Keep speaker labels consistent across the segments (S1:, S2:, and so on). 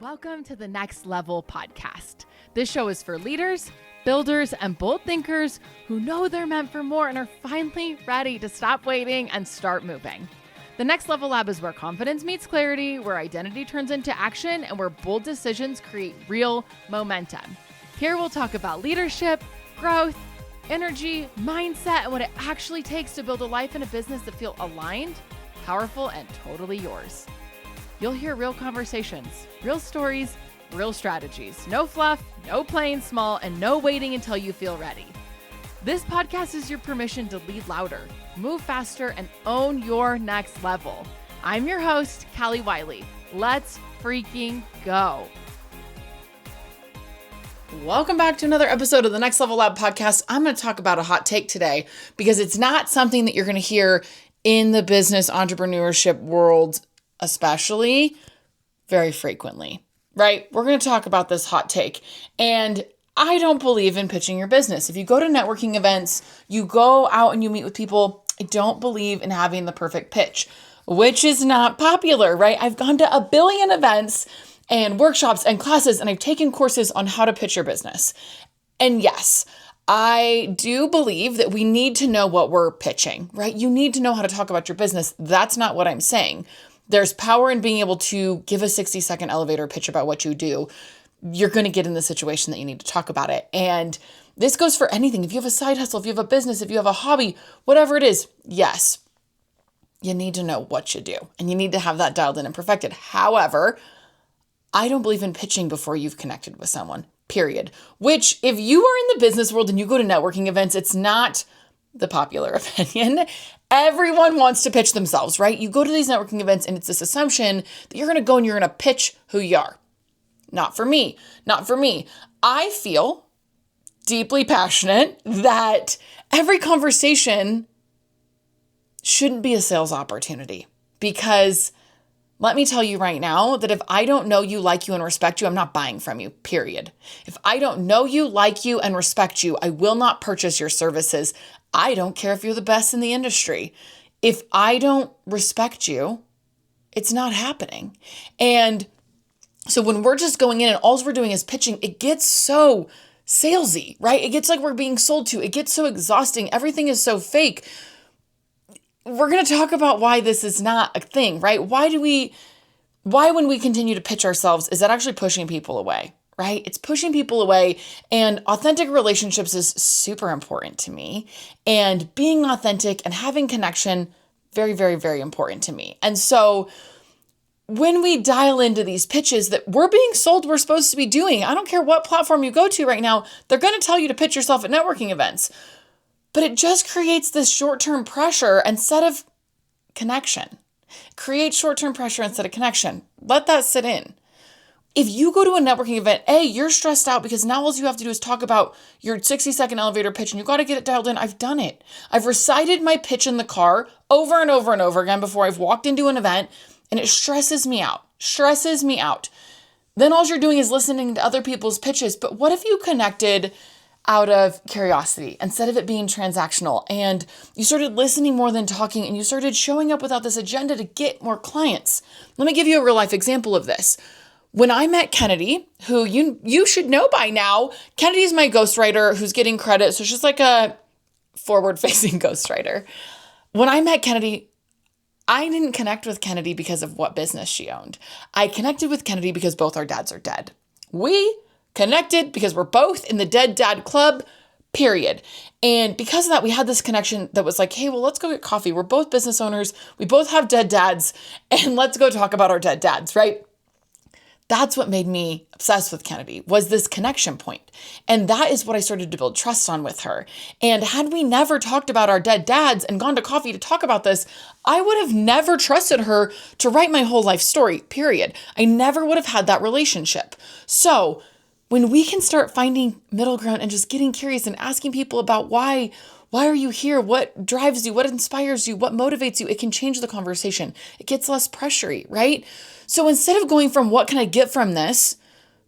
S1: Welcome to the Next Level podcast. This show is for leaders, builders, and bold thinkers who know they're meant for more and are finally ready to stop waiting and start moving. The Next Level Lab is where confidence meets clarity, where identity turns into action, and where bold decisions create real momentum. Here we'll talk about leadership, growth, energy, mindset, and what it actually takes to build a life and a business that feel aligned, powerful, and totally yours. You'll hear real conversations, real stories, real strategies. No fluff, no playing small, and no waiting until you feel ready. This podcast is your permission to lead louder, move faster, and own your next level. I'm your host, Callie Wiley. Let's freaking go.
S2: Welcome back to another episode of the Next Level Lab podcast. I'm going to talk about a hot take today because it's not something that you're going to hear in the business entrepreneurship world, especially very frequently, right? We're going to talk about this hot take. And I don't believe in pitching your business. If you go to networking events, you go out and you meet with people, I don't believe in having the perfect pitch, which is not popular, right? I've gone to a billion events and workshops and classes, and I've taken courses on how to pitch your business. And yes, I do believe that we need to know what we're pitching, right? You need to know how to talk about your business. That's not what I'm saying. There's power in being able to give a 60-second elevator pitch about what you do. You're going to get in the situation that you need to talk about it. And this goes for anything. If you have a side hustle, if you have a business, if you have a hobby, whatever it is, yes, you need to know what you do. And you need to have that dialed in and perfected. However, I don't believe in pitching before you've connected with someone, period. Which, if you are in the business world and you go to networking events, it's not the popular opinion. Everyone wants to pitch themselves, right? You go to these networking events and it's this assumption that you're going to go and you're going to pitch who you are. Not for me. Not for me. I feel deeply passionate that every conversation shouldn't be a sales opportunity, because let me tell you right now that if I don't know you, like you, and respect you, I'm not buying from you, period. If I don't know you, like you, and respect you, I will not purchase your services. I don't care if you're the best in the industry. If I don't respect you, it's not happening. And so when we're just going in and all we're doing is pitching, it gets so salesy, right? It gets like we're being sold to. It gets so exhausting. Everything is so fake. We're going to talk about why this is not a thing, right? Why when we continue to pitch ourselves, is that actually pushing people away, right? It's pushing people away, and authentic relationships is super important to me, and being authentic and having connection, very, very, very important to me. And so when we dial into these pitches that we're being sold we're supposed to be doing, I don't care what platform you go to right now, they're going to tell you to pitch yourself at networking events. But it just creates this short-term pressure instead of connection. Create short-term pressure instead of connection. Let that sit in. If you go to a networking event, you're stressed out because now all you have to do is talk about your 60-second elevator pitch and you've got to get it dialed in. I've done it. I've recited my pitch in the car over and over and over again before I've walked into an event, and it stresses me out. Then all you're doing is listening to other people's pitches. But what if you connected out of curiosity instead of it being transactional, and you started listening more than talking, and you started showing up without this agenda to get more clients? Let me give you a real life example of this. When I met Kennedy, who you should know by now, Kennedy's my ghostwriter who's getting credit. So she's like a forward-facing ghostwriter. When I met Kennedy, I didn't connect with Kennedy because of what business she owned. I connected with Kennedy because both our dads are dead. We connected because we're both in the Dead Dad Club, period. And because of that, we had this connection that was like, hey, well, let's go get coffee. We're both business owners. We both have dead dads, and let's go talk about our dead dads, right? That's what made me obsessed with Kennedy, was this connection point. And that is what I started to build trust on with her. And had we never talked about our dead dads and gone to coffee to talk about this, I would have never trusted her to write my whole life story, period. I never would have had that relationship. So when we can start finding middle ground and just getting curious and asking people about why are you here? What drives you? What inspires you? What motivates you? It can change the conversation. It gets less pressury, right? So instead of going from what can I get from this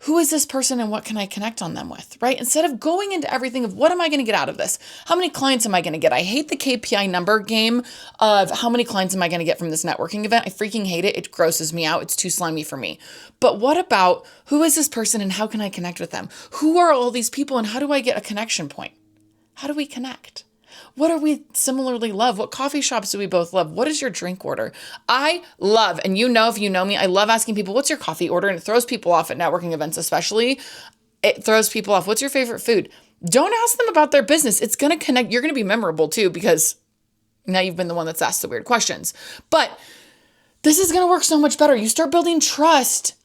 S2: who is this person and what can I connect on them with, right? Instead of going into everything of what am I going to get out of this? How many clients am I going to get? I hate the KPI number game of how many clients am I going to get from this networking event? I freaking hate it. It grosses me out. It's too slimy for me. But what about who is this person and how can I connect with them? Who are all these people and how do I get a connection point? How do we connect? What do we similarly love? What coffee shops do we both love? What is your drink order? I love, and you know, if you know me, I love asking people, what's your coffee order? And it throws people off at networking events, especially. It throws people off. What's your favorite food? Don't ask them about their business. It's going to connect. You're going to be memorable too, because now you've been the one that's asked the weird questions. But this is going to work so much better. You start building trust,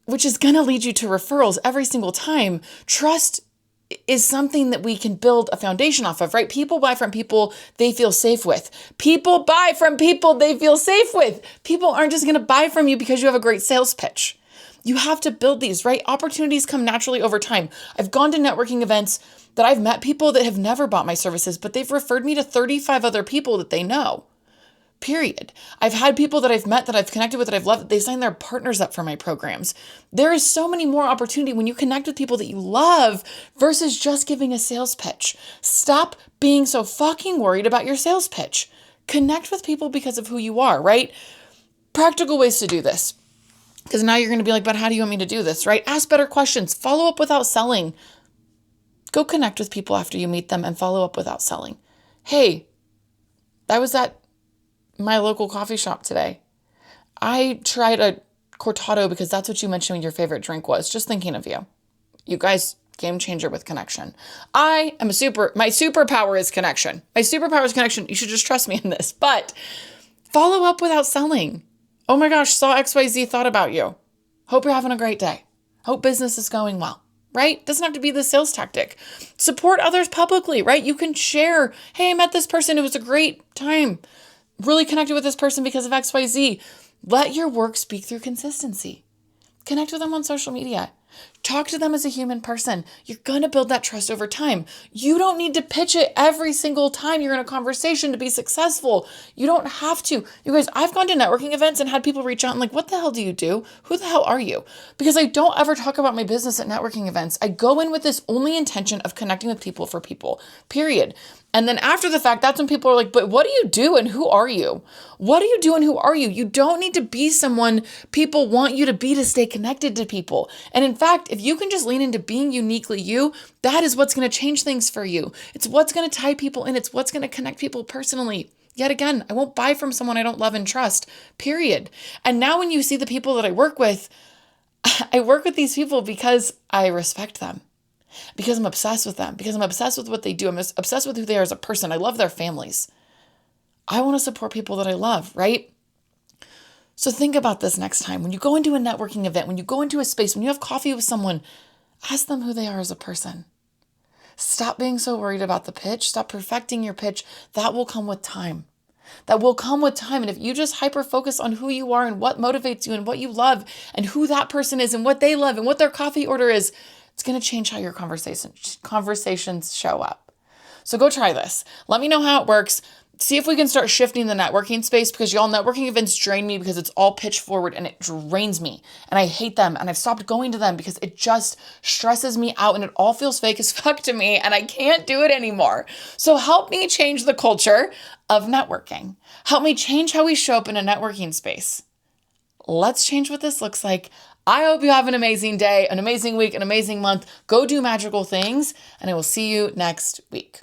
S2: which is going to lead you to referrals every single time. Trust is something that we can build a foundation off of, right? People buy from people they feel safe with. People buy from people they feel safe with. People aren't just going to buy from you because you have a great sales pitch. You have to build these, right? Opportunities come naturally over time. I've gone to networking events that I've met people that have never bought my services, but they've referred me to 35 other people that they know. Period. I've had people that I've met, that I've connected with, that I've loved, they signed their partners up for my programs. There is so many more opportunity when you connect with people that you love versus just giving a sales pitch. Stop being so fucking worried about your sales pitch. Connect with people because of who you are, right? Practical ways to do this. Because now you're going to be like, but how do you want me to do this, right? Ask better questions. Follow up without selling. Go connect with people after you meet them and follow up without selling. Hey, I was at my local coffee shop today. I tried a cortado because that's what you mentioned your favorite drink was. Just thinking of you. You guys, game changer with connection. My superpower is connection. My superpower is connection. You should just trust me in this. But follow up without selling. Oh my gosh, saw XYZ, thought about you. Hope you're having a great day. Hope business is going well, right? Doesn't have to be the sales tactic. Support others publicly, right? You can share, hey, I met this person. It was a great time. Really connected with this person because of XYZ. Let your work speak through consistency. Connect with them on social media. Talk to them as a human person. You're going to build that trust over time. You don't need to pitch it every single time you're in a conversation to be successful. You don't have to. You guys, I've gone to networking events and had people reach out and like, what the hell do you do? Who the hell are you? Because I don't ever talk about my business at networking events. I go in with this only intention of connecting with people for people, period. And then after the fact, that's when people are like, but what do you do and who are you? What do you do and who are you? You don't need to be someone people want you to be to stay connected to people. And in fact, if you can just lean into being uniquely you, that is what's going to change things for you. It's what's going to tie people in. It's what's going to connect people personally. Yet again, I won't buy from someone I don't love and trust, period. And now when you see the people that I work with these people because I respect them. Because I'm obsessed with them, because I'm obsessed with what they do. I'm obsessed with who they are as a person. I love their families. I want to support people that I love, right? So think about this next time. When you go into a networking event, when you go into a space, when you have coffee with someone, ask them who they are as a person. Stop being so worried about the pitch. Stop perfecting your pitch. That will come with time. That will come with time. And if you just hyper-focus on who you are and what motivates you and what you love and who that person is and what they love and what their coffee order is, it's going to change how your conversations show up. So go try this. Let me know how it works. See if we can start shifting the networking space because y'all, networking events drain me because it's all pitch forward and it drains me and I hate them and I've stopped going to them because it just stresses me out and it all feels fake as fuck to me and I can't do it anymore. So help me change the culture of networking. Help me change how we show up in a networking space. Let's change what this looks like. I hope you have an amazing day, an amazing week, an amazing month. Go do magical things, and I will see you next week.